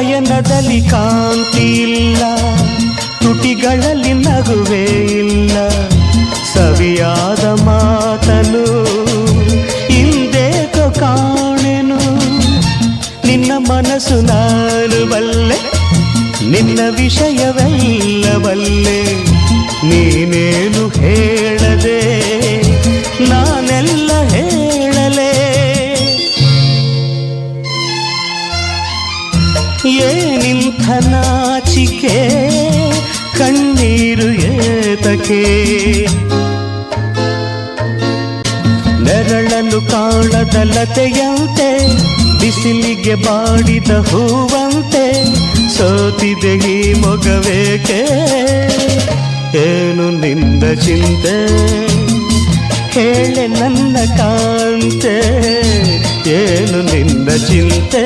ನಯನದಲ್ಲಿ ಕಾಂತಿ ಇಲ್ಲ, ತುಟಿಗಳಲ್ಲಿ ನಗುವೇ ಇಲ್ಲ, ಸವಿಯಾದ ಮಾತನು ಇಂದೇಕೋ ಕಾಣೆನು. ನಿನ್ನ ಮನಸ್ಸು ನಾನು ಬಲ್ಲೆ, ನಿನ್ನ ವಿಷಯವೆಲ್ಲ ಬಲ್ಲೆ, ನೀನೇನು ಹೇಳದೆ ನಾನೆಲ್ಲ ಹೇಳಲೇ. ಏನಿಂಥ ನಾಚಿಕೆ ಕಣ್ಣೀರು ಏತಕೆ, ನೆರಳನ್ನು ಕಾಣದ ಲತೆಯಂತೆ ಬಿಸಿಲಿಗೆ ಬಾಡಿದ ಹೂವಂತೆ ಸೋತಿದೆ ಈ ಮೊಗವೇಕೆ. ಏನು ನಿಂದ ಚಿಂತೆ ಹೇಳೆ ನನ್ನ ಕಾಂತೆ, ಏನು ನಿಂದ ಚಿಂತೆ.